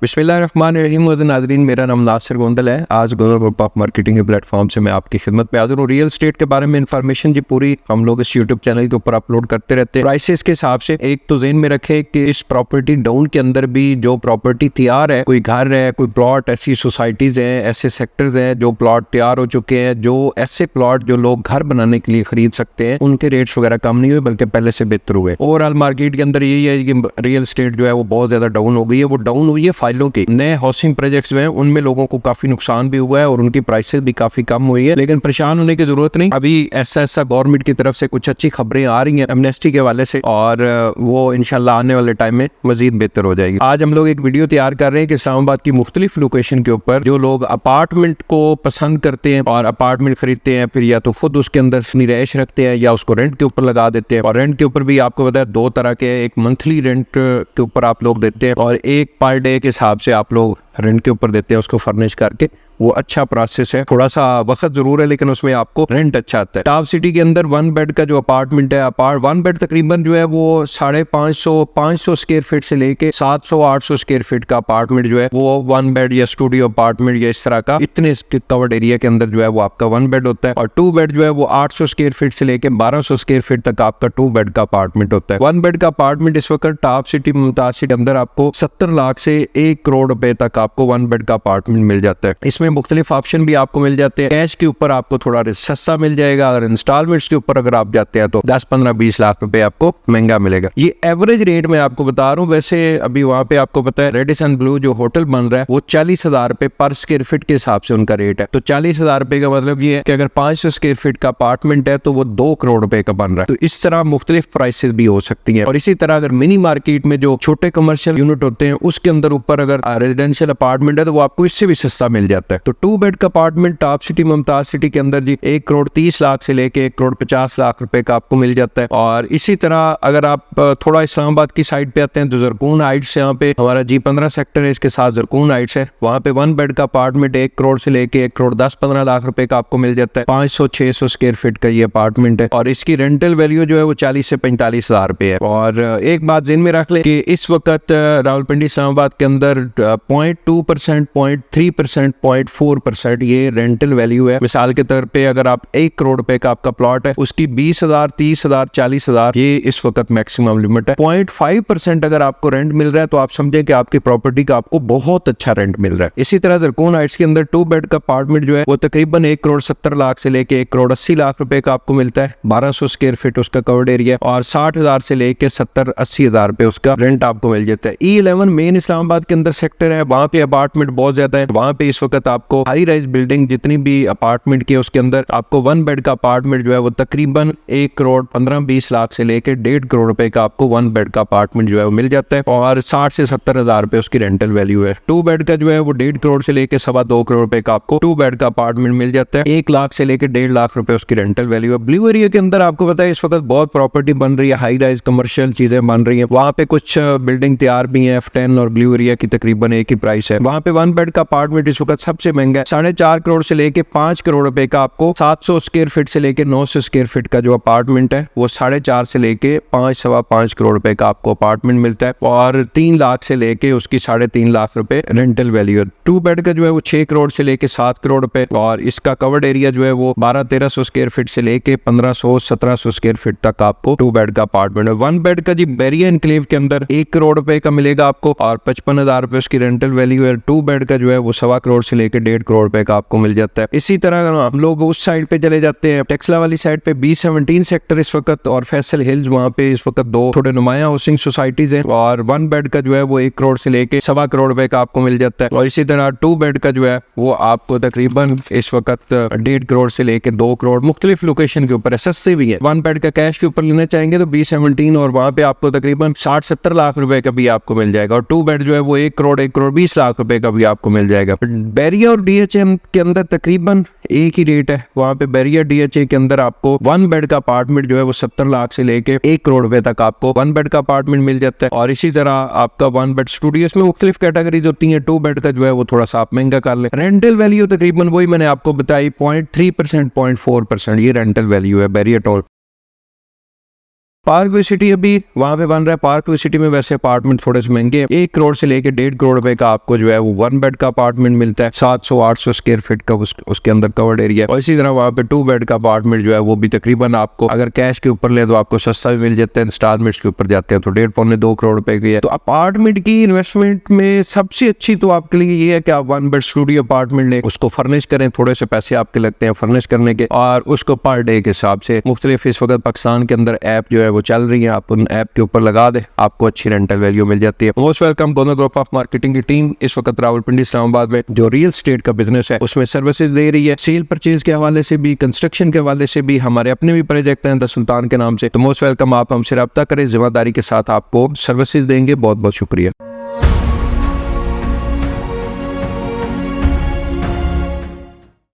बिस्मिल्लाहिर्रहमानिर्रहीम नाज़रीन, मेरा नाम नासिर गोंदल है। आज ग्लोबल ग्रुप ऑफ मार्केटिंग के प्लेटफॉर्म से मैं आपकी खिदमत में हाजिर हूँ। रियल एस्टेट के बारे में इंफॉर्मेशन जी पूरी हम लोग इस यूट्यूब चैनल के ऊपर अपलोड करते रहते हैं। प्राइसेस के हिसाब से एक तो ज़हन में रखे कि इस प्रॉपर्टी डाउन के अंदर भी जो प्रॉपर्टी तैयार है, कोई घर है, कोई प्लॉट, ऐसी सोसाइटीज़ हैं, ऐसे सेक्टर्स हैं जो प्लॉट तैयार हो चुके हैं, जो ऐसे प्लॉट जो लोग घर बनाने के लिए खरीद सकते हैं, उनके रेट्स वगैरह कम नहीं हुए बल्कि पहले से बेहतर हुए। ओवरऑल मार्केट के अंदर यही है कि रियल एस्टेट जो है वो बहुत ज़्यादा डाउन हो गई है। वो डाउन हुई है फाइलों की। नए हाउसिंग प्रोजेक्ट्स में उनमें लोगों को काफी नुकसान भी हुआ है और उनकी प्राइसेस भी काफी कम हुई है, लेकिन परेशान होने की जरूरत नहीं। अभी ऐसा गवर्नमेंट की तरफ से कुछ अच्छी खबरें आ रही हैं एमनेस्टी के हवाले से, और वो इंशाल्लाह आने वाले टाइम में मजीद बेहतर हो जाएगी। आज हम लोग एक वीडियो तैयार कर रहे हैं कि इस्लामाबाद की मुख्तलिफ लोकेशन के ऊपर जो लोग अपार्टमेंट को पसंद करते हैं और अपार्टमेंट खरीदते हैं, फिर या तो खुद उसके अंदर अपनी रहायश रखते हैं या उसको रेंट के ऊपर लगा देते हैं। और रेंट के ऊपर भी आपको पता है दो तरह के, एक मंथली रेंट के ऊपर आप लोग देते हैं और एक पर डे के हिसाब से आप लोग रेंट के ऊपर देते हैं उसको फर्निश करके। वो अच्छा प्रोसेस है, थोड़ा सा वक्त जरूर है लेकिन उसमें आपको रेंट अच्छा आता है। टॉप सिटी के अंदर 1 बेड का जो अपार्टमेंट है, 1 बेड तकरीबन जो है वो 550 स्क्वायर फीट से लेके 700-800 स्क्वायर फीट का अपार्टमेंट जो है वो 1 बेड या स्टूडियो अपार्टमेंट या इस तरह का इतने कवर्ड एरिया के अंदर जो है वो आपका 1 बेड होता है। और 2 बेड जो है वो 800 स्क्वायर फीट से लेके 1200 स्क्वायर फीट तक आपका 2 बेड का अपार्टमेंट होता है। 1 बेड का अपार्टमेंट इस वक्त टॉप सिटी मुमताज सिटी के अंदर आपको 70 लाख से 1 करोड़ रुपए तक आपको 1 बेड का अपार्टमेंट मिल जाता है। इसमें मुख्तलिफ ऑप्शन भी आपको मिल जाते हैं। कैश के ऊपर आपको थोड़ा सस्ता मिल जाएगा, अगर इंस्टॉलमेंट्स के ऊपर अगर आप जाते हैं तो 10, 15, 20 लाख रुपए आपको महंगा मिलेगा। ये एवरेज रेट में आपको बता रहा हूँ। वैसे अभी वहां पे आपको पता है रेडिसन ब्लू जो होटल बन रहा है वो 40,000 रुपए पर स्क्वायर फीट के हिसाब से उनका रेट है। तो 40,000 रुपए का मतलब ये है कि अगर 500 स्क्वायर फीट का अपार्टमेंट है तो वो 2 करोड़ रुपए का बन रहा है। तो इस तरह मुख्तलिफ प्राइसेस भी हो सकती है। और इसी तरह अगर मिनी मार्केट में जो छोटे कमर्शियल यूनिट होते हैं उसके अंदर ऊपर अगर रेजिडेंशियल अपार्टमेंट है तो वो आपको इससे भी सस्ता मिल जाता है। तो 2 बेड का apartment top city Mumtaz city के अंदर जी 1 करोड़ 30 लाख से लेके 1 करोड़ 50 लाख रुपए का आपको मिल जाता है। और इसी तरह अगर आप थोड़ा इस्लामाबाद की साइड पे आते हैं तो जरकून हाइट्स, यहाँ पे हमारा G15 सेक्टर है, इसके साथ जरकून हाइट्स है, वहाँ पे 1 बेड का अपार्टमेंट 1 करोड़ से लेके 1 करोड़ 10-15 लाख रुपए का आपको मिल जाता है। 500-600 स्क्वायर फीट का ये अपार्टमेंट है और इसकी रेंटल वैल्यू जो है वो 40 से 45 हजार रुपए है। और एक बात ज़हन में रख ले कि इस वक्त रावलपिंडी इस्लामाबाद के अंदर 0.2%, 0.3%, 0.4% ये रेंटल वैल्यू है। मिसाल के तौर पे अगर आप 1 करोड़ रुपए का आपका प्लॉट है उसकी 20,000, 30,000, 40,000 ये इस वक्त मैक्सिमम लिमिट है। 0.5% अगर आपको रेंट मिल रहा है तो आप समझे कि आपकी प्रॉपर्टी का आपको बहुत अच्छा रेंट मिल रहा है। इसी तरह जरकून हाइट्स के अंदर 2 बेड का अपार्टमेंट जो है वो तकरीबन 1 करोड़ 70 लाख से लेके 1 करोड़ 80 लाख रुपए का आपको मिलता है। 1200 स्क्वायर फीट उसका कवर्ड एरिया और 60,000 से लेके 70-80 हजार रुपए उसका रेंट आपको मिल जाता है। E11 मेन इस्लामाबाद के अंदर सेक्टर है, वहाँ पे अपार्टमेंट बहुत ज्यादा है। वहाँ पे इस वक्त आपको हाई राइज बिल्डिंग जितनी भी अपार्टमेंट की उसके अंदर आपको 1 बेड का अपार्टमेंट जो है वो तकरीबन 1 करोड़ 15-20 लाख से लेके 1.5 करोड़ रुपए का आपको 1 बेड का अपार्टमेंट जो है वो मिल जाता है और 60 से 70 हजार रुपए उसकी रेंटल वैल्यू है। 2 बेड का जो है वो 1.5 करोड़ से लेके 2.25 करोड़ रुपए का आपको 2 बेड का अपार्टमेंट मिल जाता है। 1 लाख से लेके 1.5 लाख रुपए उसकी रेंटल वैल्यू है। ब्लू एरिया के अंदर आपको पता है इस वक्त बहुत प्रॉपर्टी बन रही है, हाई राइज कमर्शियल चीजें बन रही है। वहाँ पे कुछ बिल्डिंग तैयार भी है। F10 और ब्लू एरिया की तकरीबन एक ही प्राइस है। वहाँ पे 1 बेड का अपार्टमेंट इस वक्त सबसे महंगा है। 4.5 करोड़ से लेके 5 करोड़ रुपए का आपको 700 स्क्वायर फीट से लेके 900 स्क्वायर फीट का जो अपार्टमेंट है वो 4.5 से लेके 5-5.25 करोड़ रुपए का आपको अपार्टमेंट मिलता है और 3 लाख से लेके उसकी 3.5 लाख रुपए रेंटल वैल्यू है। 2 बेड का जो है वो 6 करोड़ से लेके 7 करोड़ रुपए और इसका कवर्ड एरिया जो है वो 1200-1300 स्क्वायर फीट से लेके 1500-1700 स्क्वायर फीट तक आपको 2 बेड का अपार्टमेंट है। 1 बेड का जी बैरिया एनक्लेव के अंदर 1 करोड़ रुपए का मिलेगा आपको और 55,000 रुपए उसकी रेंटल वैल्यू है। 2 बेड का जो है वो 1.25 करोड़ से लेके 1.5 करोड़ रुपए का आपको मिल जाता है। इसी तरह हम लोग उस साइड पे चले जाते हैं, टेक्सला वाली साइड पे B17 सेक्टर इस वक्त और फैसल हिल्स, वहाँ पे इस वक्त 2 थोड़े नुमाया हाउसिंग सोसाइटीज हैं और 1 बेड का जो है वो 1 करोड़ से लेके 1.25 करोड़ रुपए का आपको मिल जाता है। और इसी तरह 2 बेड का जो है वो आपको तकरीबन इस वक्त 1.5 करोड़ से लेके 2 करोड़ मुख्तलिफ लोकेशन के ऊपर है, सस्ते भी है। 1 बेड का कैश के ऊपर लेना चाहेंगे तो B17 और वहाँ पे आपको तकरीबन 60-70 लाख रुपए का भी आपको मिल जाएगा और 2 बेड जो है वो 1 करोड़ 20 लाख रुपए का भी आपको मिल जाएगा। बैरिया और DHA के अंदर तकरीबन एक ही रेट है। वहाँ पे बैरिया DHA के अंदर आपको 1 बेड का अपार्टमेंट जो है वो 70 लाख से लेके 1 करोड़ रुपए तक आपको 1 बेड का अपार्टमेंट मिल जाता है। और इसी तरह आपका 1 बेड स्टूडियो, इसमें मुख्तलिफ कैटेगरीज होती हैं। 2 बेड का जो है वो थोड़ा सा आप महंगा कर ले। रेंटल वैल्यू तकरीबन वही मैंने आपको बताई 0.3%, 0.4% ये रेंटल वैल्यू है Bairia toll. Park view city अभी वहाँ पे बन रहा है। पार्क व्यू सिटी में वैसे अपार्टमेंट थोड़े से महंगे हैं, 1 करोड़ से लेके 1.5 करोड़ रुपए का आपको जो है वो 1 बेड का अपार्टमेंट मिलता है, 700-800 स्क्वायर फीट का उसके अंदर कवर्ड एरिया। और इसी तरह वहाँ पे 2 बेड का अपार्टमेंट जो है वो भी तकरीबन आपको अगर कैश के ऊपर ले तो आपको सस्ता भी मिल जाता है, इंस्टॉलमेंट्स के ऊपर जाते हैं तो 1.5-2 करोड़ रुपए की है। तो अपार्टमेंट की इन्वेस्टमेंट में सबसे अच्छी तो आपके लिए ये है कि आप 1 बेड स्टूडियो अपार्टमेंट लें, उसको फर्निश करें, थोड़े से पैसे आपके लगते हैं फर्निश करने के, और उसको पर डे के हिसाब से मुख्तलिफ इस वक्त पाकिस्तान के अंदर ऐप जो है वो चल रही है, आप उन ऐप के ऊपर लगा दे, आपको अच्छी रेंटल वैल्यू मिल जाती है। मोस्ट वेलकम गोनो ग्रुप ऑफ मार्केटिंग की टीम इस वक्त रावलपिंडी इस्लामाबाद में जो रियल एस्टेट का बिजनेस है उसमें सर्विसेज दे रही है, सेल परचेज के हवाले से भी, कंस्ट्रक्शन के हवाले से भी। हमारे अपने भी प्रोजेक्ट हैं द सुल्तान के नाम से, तो मोस्ट वेलकम, आप हमसे रब्ता करें, जिम्मेदारी के साथ आपको सर्विसेज देंगे। बहुत बहुत शुक्रिया।